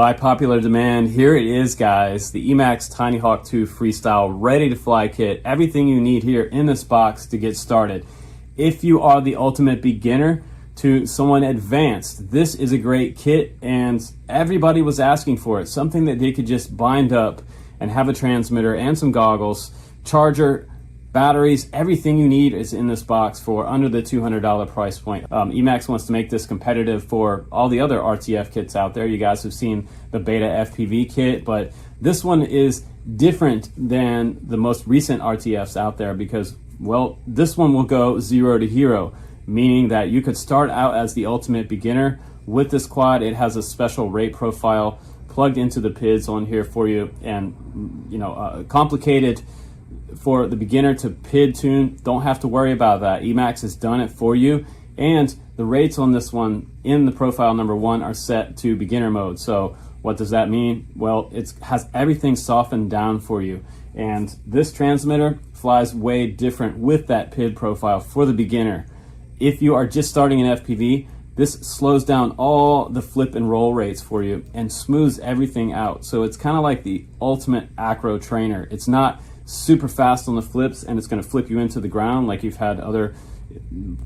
By popular demand, here it is, guys, the Emax Tinyhawk II Freestyle ready to fly kit. Everything you need here in this box to get started. If you are the ultimate beginner to someone advanced, this is a great kit, and everybody was asking for it. Something that they could just bind up and have a transmitter and some goggles, charger, batteries, everything you need is in this box for under the $200 price point. Emax wants to make this competitive for all the other RTF kits out there. You guys have seen the beta FPV kit, but this one is different than the most recent RTFs out there because, well, this one will go 0 to hero, meaning that you could start out as the ultimate beginner with this quad. It has a special rate profile plugged into the PIDs on here for you, and complicated for the beginner to PID tune. Don't have to worry about that. Emax has done it for you, and the rates on this one in the profile number 1 are set to beginner mode. So what does that mean? Well, it has everything softened down for you, and this transmitter flies way different with that PID profile for the beginner. If you are just starting in FPV, this slows down all the flip and roll rates for you and smooths everything out. So it's kind of like the ultimate acro trainer. It's not super fast on the flips and it's going to flip you into the ground like you've had other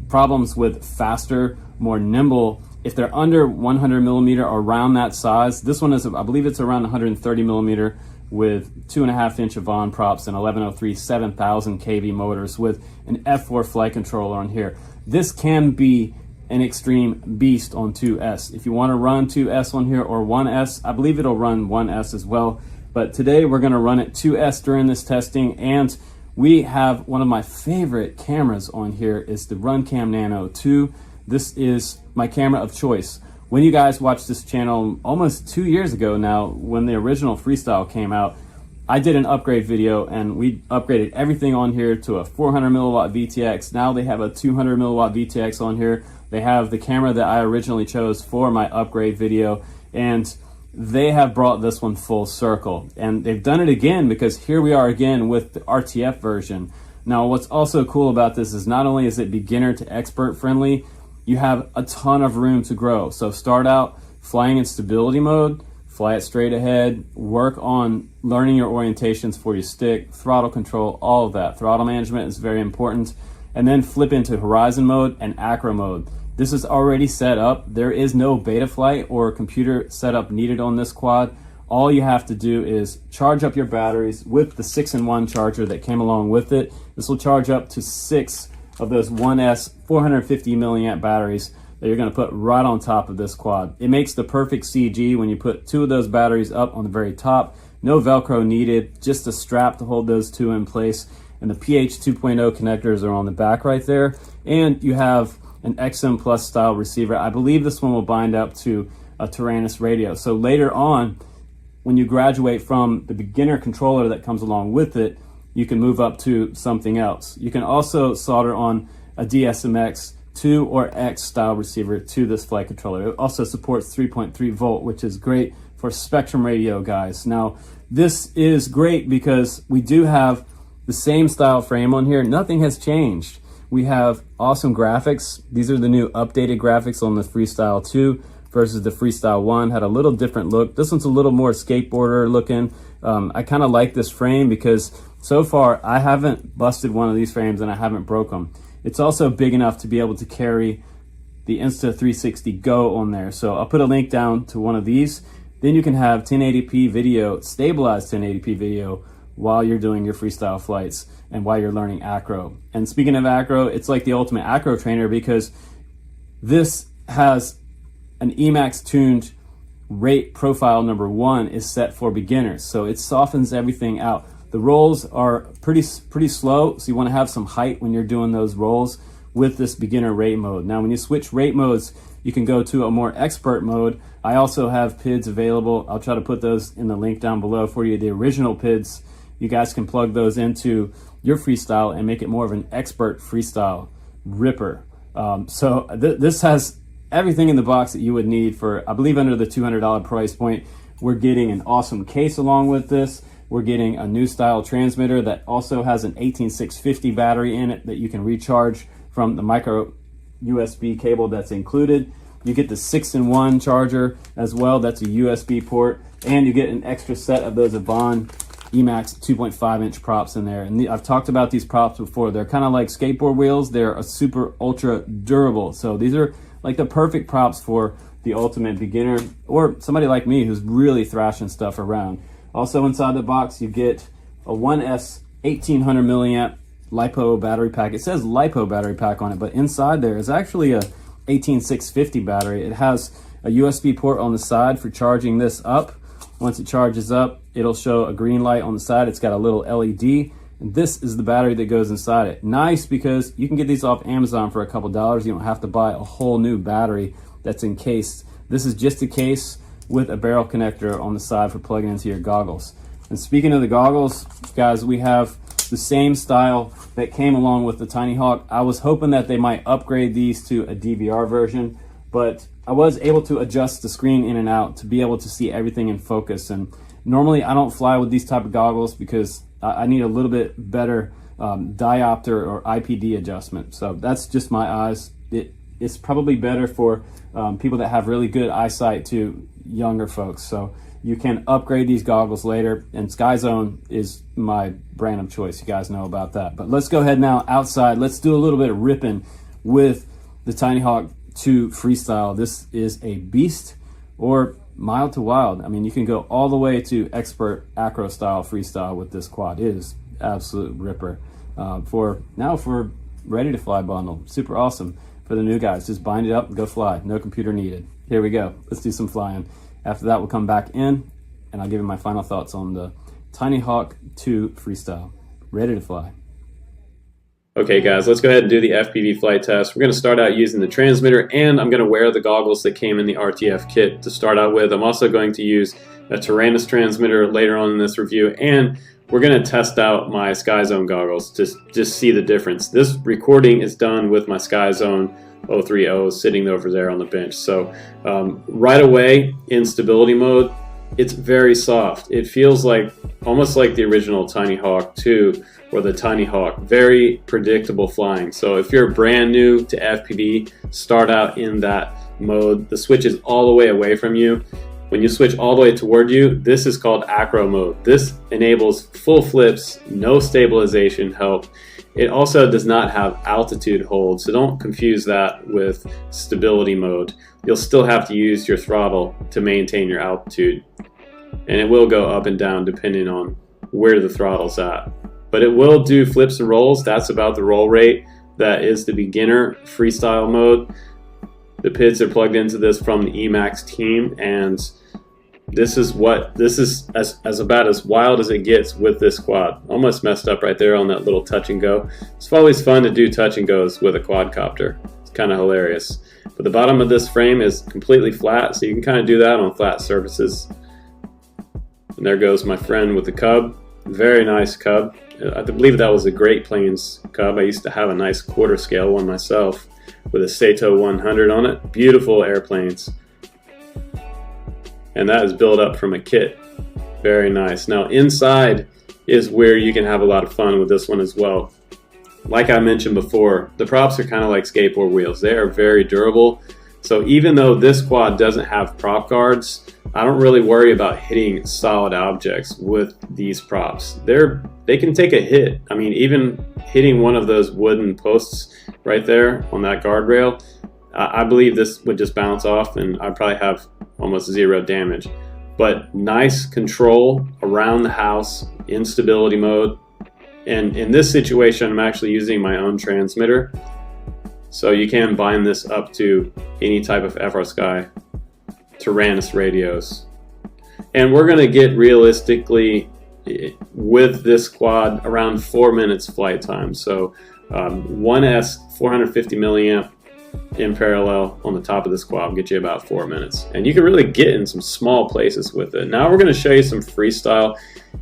problems with faster, more nimble. If they're under 100 millimeter or around that size, this one is, I believe it's around 130 millimeter with 2.5-inch Avon props and 1103 7000 kV motors with an F4 flight controller on here. This can be an extreme beast on 2S. If you want to run 2S on here or 1S, I believe it'll run 1S as well. But today we're going to run it 2S during this testing, and we have one of my favorite cameras on here is the RunCam Nano2. This is my camera of choice. When you guys watched this channel almost 2 years ago now, when the original Freestyle came out, I did an upgrade video and we upgraded everything on here to a 400 milliwatt VTX. Now they have a 200 milliwatt VTX on here. They have the camera that I originally chose for my upgrade video, and they have brought this one full circle, and they've done it again because here we are again with the RTF version. Now what's also cool about this is not only is it beginner to expert friendly, you have a ton of room to grow. So start out flying in stability mode, fly it straight ahead, work on learning your orientations for your stick, throttle control, all of that. Throttle management is very important. And then flip into horizon mode and acro mode. This is already set up. There is no beta flight or computer setup needed on this quad. All you have to do is charge up your batteries with the 6-in-1 charger that came along with it. This will charge up to 6 of those 1S 450 milliamp batteries that you're going to put right on top of this quad. It makes the perfect CG when you put 2 of those batteries up on the very top. No Velcro needed, just a strap to hold those 2 in place. And the PH 2.0 connectors are on the back right there. And you have an XM Plus style receiver. I believe this one will bind up to a Tyrannus radio. So later on, when you graduate from the beginner controller that comes along with it, you can move up to something else. You can also solder on a DSMX 2 or X style receiver to this flight controller. It also supports 3.3 volt, which is great for Spectrum radio guys. Now, this is great because we do have the same style frame on here. Nothing has changed. We have awesome graphics. These are the new updated graphics on the Freestyle 2 versus the Freestyle 1. Had a little different look. This one's a little more skateboarder looking. I kind of like this frame because so far I haven't busted one of these frames and I haven't broke them. It's also big enough to be able to carry the Insta360 Go on there. So I'll put a link down to one of these. Then you can have 1080p video, stabilized 1080p video, while you're doing your freestyle flights and while you're learning acro. And speaking of acro, it's like the ultimate acro trainer because this has an Emax tuned rate profile number 1 is set for beginners. So it softens everything out. The rolls are pretty slow, so you want to have some height when you're doing those rolls with this beginner rate mode. Now when you switch rate modes, you can go to a more expert mode. I also have PIDs available. I'll try to put those in the link down below for you. The original PIDs, you guys can plug those into your freestyle and make it more of an expert freestyle ripper. This has everything in the box that you would need for, I believe, under the $200 price point. We're getting an awesome case along with this. We're getting a new style transmitter that also has an 18650 battery in it that you can recharge from the micro USB cable that's included. You get the 6-in-1 charger as well. That's a USB port, and you get an extra set of those Avon Emax 2.5-inch props in there. And I've talked about these props before. They're kind of like skateboard wheels. They're a super ultra durable. So these are like the perfect props for the ultimate beginner or somebody like me who's really thrashing stuff around. Also inside the box, you get a 1S 1800 milliamp LiPo battery pack. It says LiPo battery pack on it, but inside there is actually a 18650 battery. It has a USB port on the side for charging this up. Once it charges up, it'll show a green light on the side. It's got a little LED, and this is the battery that goes inside it. Nice, because you can get these off Amazon for a couple dollars. You don't have to buy a whole new battery that's encased. This is just a case with a barrel connector on the side for plugging into your goggles. And speaking of the goggles, guys, we have the same style that came along with the Tinyhawk. I was hoping that they might upgrade these to a DVR version, but I was able to adjust the screen in and out to be able to see everything in focus. And normally I don't fly with these type of goggles because I need a little bit better diopter or IPD adjustment. So that's just my eyes. It's probably better for people that have really good eyesight to younger folks. So you can upgrade these goggles later, and SkyZone is my brand of choice. You guys know about that. But let's go ahead now outside. Let's do a little bit of ripping with the Tinyhawk II Freestyle. This is a beast, or mild to wild. I mean, you can go all the way to expert acro style freestyle with this quad. It is absolute ripper. For ready to fly bundle. Super awesome for the new guys. Just bind it up and go fly. No computer needed. Here we go. Let's do some flying. After that, we'll come back in and I'll give you my final thoughts on the Tinyhawk II Freestyle. Ready to fly. Okay guys, let's go ahead and do the FPV flight test. We're going to start out using the transmitter, and I'm going to wear the goggles that came in the RTF kit to start out with. I'm also going to use a Tyrannus transmitter later on in this review, and we're going to test out my SkyZone goggles to just see the difference. This recording is done with my SkyZone 030 sitting over there on the bench. So right away in stability mode, it's very soft. It feels like almost like the original Tinyhawk 2 or the Tinyhawk. Very predictable flying. So if you're brand new to FPV, start out in that mode. The switch is all the way away from you. When you switch all the way toward you, this is called acro mode. This enables full flips, no stabilization help. It also does not have altitude hold, so don't confuse that with stability mode. You'll still have to use your throttle to maintain your altitude, and it will go up and down depending on where the throttle's at. But it will do flips and rolls. That's about the roll rate. That is the beginner freestyle mode. The PIDs are plugged into this from the Emax team, and this is as about as wild as it gets with this quad. Almost messed up right there on that little touch and go. It's always fun to do touch and goes with a quadcopter. It's kind of hilarious. But the bottom of this frame is completely flat, so you can kind of do that on flat surfaces. And there goes my friend with the Cub. Very nice Cub. I believe that was a Great Plains Cub. I used to have a nice quarter scale one myself with a Sato 100 on it. Beautiful airplanes. And that is built up from a kit. Very nice. Now inside is where you can have a lot of fun with this one as well. Like I mentioned before, the props are kind of like skateboard wheels. They are very durable. So even though this quad doesn't have prop guards, I don't really worry about hitting solid objects with these props. They can take a hit. I mean, even hitting one of those wooden posts right there on that guardrail, I believe this would just bounce off and I'd probably have almost zero damage. But nice control around the house in stability mode. And in this situation, I'm actually using my own transmitter. So you can bind this up to any type of FrSky Tyrannus radios. And we're going to get realistically with this quad around 4 minutes flight time. So 1S 450 milliamp in parallel on the top of this quad will get you about 4 minutes. And you can really get in some small places with it. Now we're going to show you some freestyle.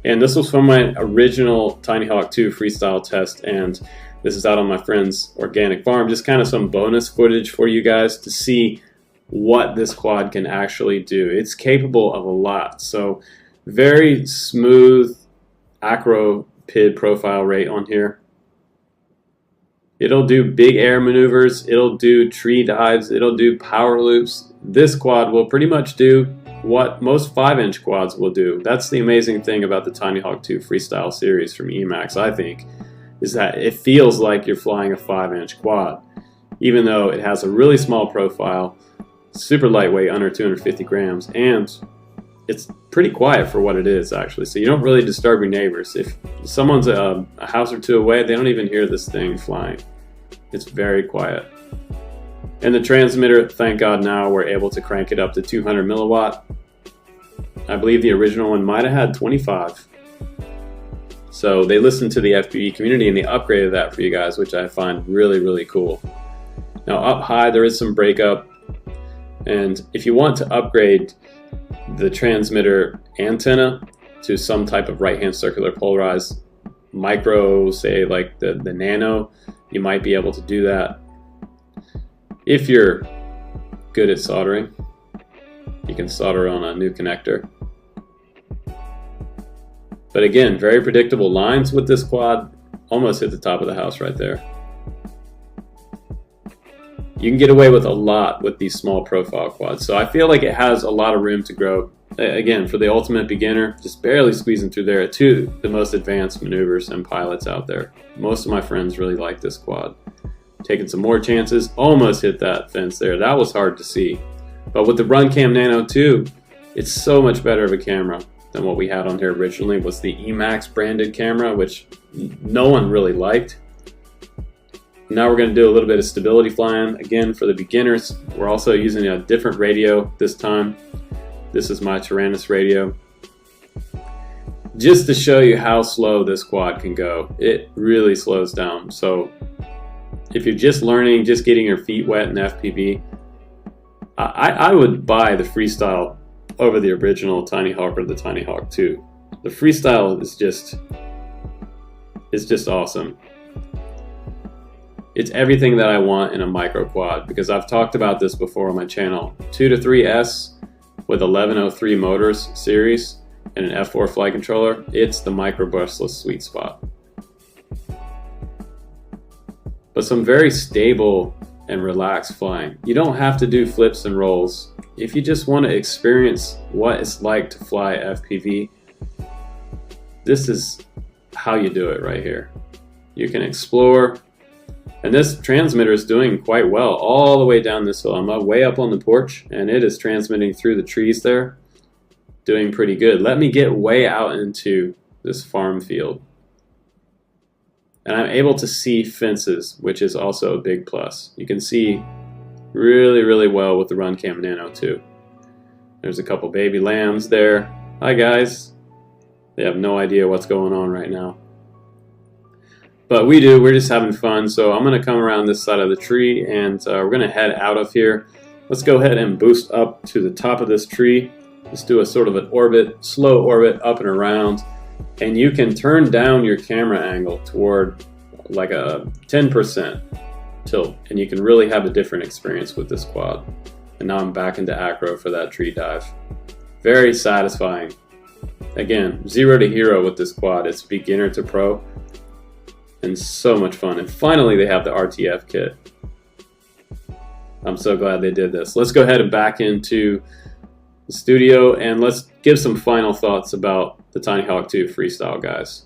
And this was from my original Tinyhawk II Freestyle test. And this is out on my friend's organic farm. Just kind of some bonus footage for you guys to see what this quad can actually do. It's capable of a lot. So very smooth acro PID profile rate on here. It'll do big air maneuvers, it'll do tree dives, it'll do power loops. This quad will pretty much do what most 5-inch quads will do. That's the amazing thing about the Tinyhawk II Freestyle series from Emax, I think, is that it feels like you're flying a 5-inch quad, even though it has a really small profile, super lightweight, under 250 grams, and it's pretty quiet for what it is, actually. So you don't really disturb your neighbors. If someone's a house or two away, they don't even hear this thing flying. It's very quiet. And the transmitter, thank God now we're able to crank it up to 200 milliwatt. I believe the original one might have had 25. So they listened to the FPV community and they upgraded that for you guys, which I find really, really cool. Now up high there is some breakup, and if you want to upgrade the transmitter antenna to some type of right-hand circular polarized micro, say like the Nano, you might be able to do that. If you're good at soldering, you can solder on a new connector. But again, very predictable lines with this quad. Almost hit the top of the house right there. You can get away with a lot with these small profile quads. So I feel like it has a lot of room to grow. Again, for the ultimate beginner, just barely squeezing through there to the most advanced maneuvers and pilots out there. Most of my friends really like this quad. Taking some more chances, almost hit that fence there. That was hard to see. But with the RunCam Nano2, it's so much better of a camera than what we had on here originally. Was the Emax branded camera, which no one really liked. Now we're going to do a little bit of stability flying. Again, for the beginners, we're also using a different radio this time. This is my Tyrannus radio. Just to show you how slow this quad can go. It really slows down. So if you're just learning, just getting your feet wet in FPV, I would buy the Freestyle over the original Tinyhawk or the Tinyhawk II. The Freestyle is just awesome. It's everything that I want in a micro quad, because I've talked about this before on my channel. 2 to 3S with 1103 motors series and an F4 flight controller, it's the micro brushless sweet spot. But some very stable and relaxed flying. You don't have to do flips and rolls. If you just want to experience what it's like to fly FPV, this is how you do it right here. You can explore, and this transmitter is doing quite well all the way down this hill. I'm way up on the porch, and it is transmitting through the trees there, doing pretty good. Let me get way out into this farm field, and I'm able to see fences, which is also a big plus. You can see really, really well with the RunCam Nano2. There's a couple baby lambs there. Hi guys. They have no idea what's going on right now. But we do, we're just having fun. So I'm gonna come around this side of the tree, and we're gonna head out of here. Let's go ahead and boost up to the top of this tree. Let's do a sort of an orbit, slow orbit up and around. And you can turn down your camera angle toward like a 10% tilt, and you can really have a different experience with this quad. And now I'm back into acro for that tree dive. Very satisfying. Again, 0 to hero with this quad. It's beginner to pro, and so much fun. And finally they have the RTF kit. I'm so glad they did this. Let's go ahead and back into the studio, and let's give some final thoughts about the Tinyhawk II Freestyle, guys.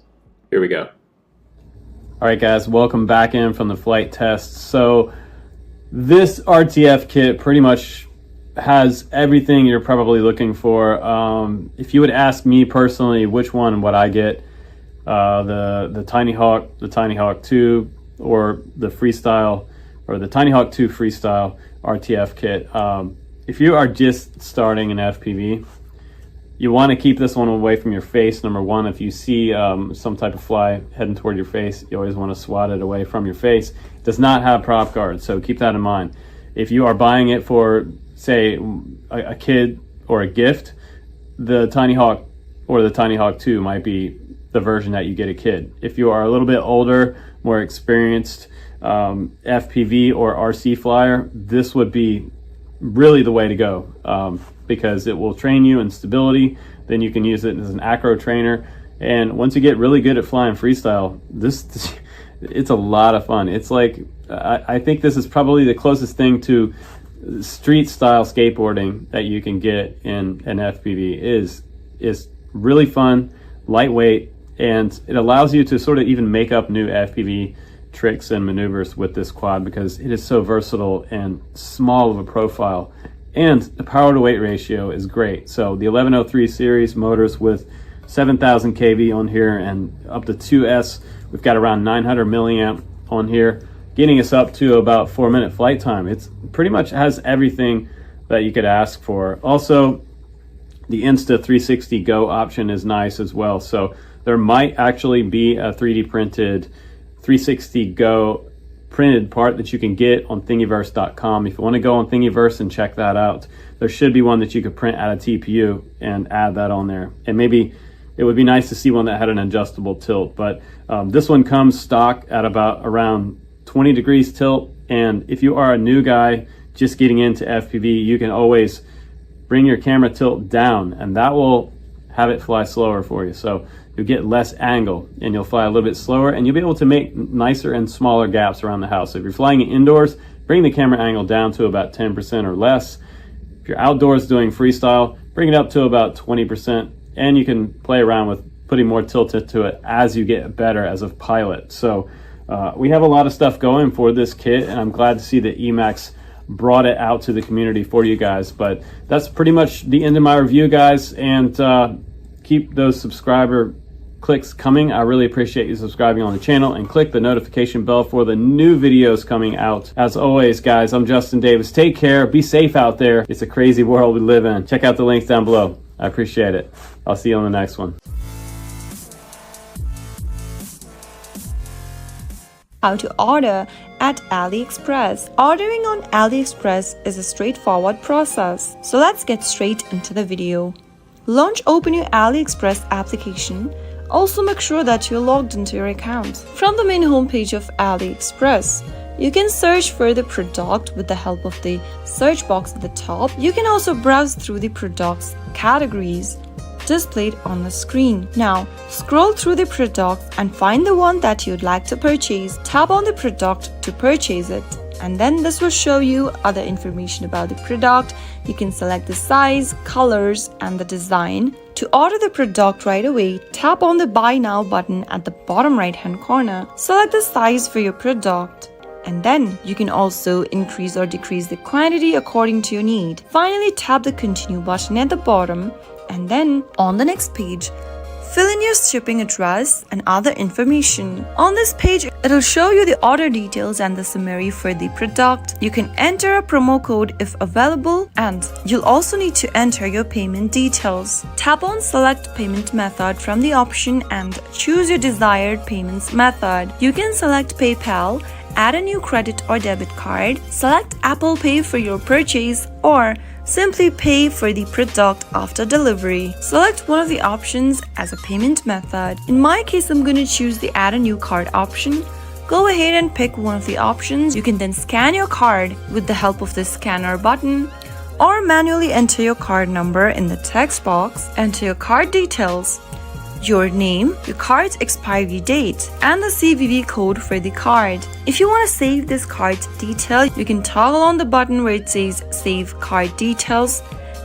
Here we go. All right, guys, welcome back in from the flight test. So this RTF kit pretty much has everything you're probably looking for. If you would ask me personally which one would I get, the Tinyhawk 2, or the Freestyle, or the Tinyhawk 2 Freestyle RTF kit. If you are just starting an FPV, you want to keep this one away from your face. Number one, if you see some type of fly heading toward your face, you always want to swat it away from your face. It does not have prop guards, so keep that in mind. If you are buying it for, say, a kid or a gift, the Tinyhawk or the Tinyhawk 2 might be the version that you get a kid. If you are a little bit older, more experienced FPV or RC flyer, this would be really the way to go, because it will train you in stability. Then you can use it as an acro trainer, and once you get really good at flying freestyle, it's a lot of fun. It's like, I think this is probably the closest thing to street style skateboarding that you can get in an FPV. Is really fun, lightweight, and it allows you to sort of even make up new FPV tricks and maneuvers with this quad because it is so versatile and small of a profile, and the power to weight ratio is great. So the 1103 series motors with 7,000 kV on here and up to 2S, we've got around 900 milliamp on here, getting us up to about 4-minute flight time. It's pretty much has everything that you could ask for. Also, the Insta 360 Go option is nice as well. So there might actually be a 3D printed 360 Go printed part that you can get on thingiverse.com. If you want to go on Thingiverse and check that out, there should be one that you could print out of TPU and add that on there. And maybe it would be nice to see one that had an adjustable tilt, but this one comes stock at about around 20 degrees tilt. And if you are a new guy just getting into FPV, you can always bring your camera tilt down and that will have it fly slower for you. So you'll get less angle and you'll fly a little bit slower, and you'll be able to make nicer and smaller gaps around the house. So if you're flying indoors, bring the camera angle down to about 10% or less. If you're outdoors doing freestyle, bring it up to about 20%, and you can play around with putting more tilt into it as you get better as a pilot. So we have a lot of stuff going for this kit, and I'm glad to see that Emax brought it out to the community for you guys. But that's pretty much the end of my review, guys, and keep those subscriber clicks coming. I really appreciate you subscribing on the channel, and click the notification bell for the new videos coming out. As always, guys, I'm Justin Davis. Take care, be safe out there. It's a crazy world we live in. Check out the links down below. I appreciate it. I'll see you on the next one. How to order at AliExpress. Ordering on AliExpress is a straightforward process. So let's get straight into the video. Launch open your AliExpress application. Also make sure that you're logged into your account. From the main homepage of AliExpress, you can search for the product with the help of the search box at the top. You can also browse through the product's categories displayed on the screen. Now, scroll through the product and find the one that you'd like to purchase. Tap on the product to purchase it, and then this will show you other information about the product. You can select the size, colors, and the design. To order the product right away, tap on the Buy Now button at the bottom right-hand corner. Select the size for your product, and then you can also increase or decrease the quantity according to your need. Finally, tap the Continue button at the bottom, and then on the next page, fill in your shipping address and other information. On this page, it'll show you the order details and the summary for the product. You can enter a promo code if available, and you'll also need to enter your payment details. Tap on Select Payment Method from the option and choose your desired payments method. You can select PayPal, add a new credit or debit card, select Apple Pay for your purchase, or simply pay for the product after delivery. Select one of the options as a payment method. In my case, I'm going to choose the Add a New Card option. Go ahead and pick one of the options. You can then scan your card with the help of the scanner button, or manually enter your card number in the text box. Enter your card details, your name, your card's expiry date, and the CVV code for the card. If you want to save this card's detail, you can toggle on the button where it says Save Card Details,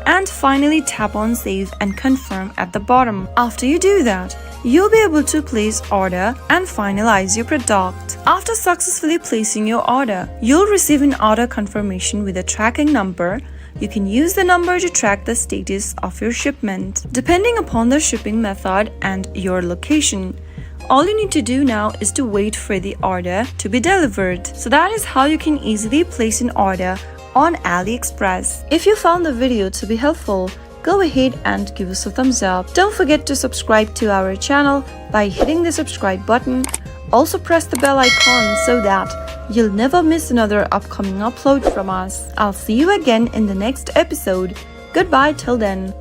and finally tap on Save and Confirm at the bottom. After you do that, you'll be able to place order and finalize your product. After successfully placing your order, you'll receive an order confirmation with a tracking number. You can use the number to track the status of your shipment. Depending upon the shipping method and your location, all you need to do now is to wait for the order to be delivered. So that is how you can easily place an order on AliExpress. If you found the video to be helpful, go ahead and give us a thumbs up. Don't forget to subscribe to our channel by hitting the subscribe button. Also press the bell icon so that you'll never miss another upcoming upload from us. I'll see you again in the next episode. Goodbye till then.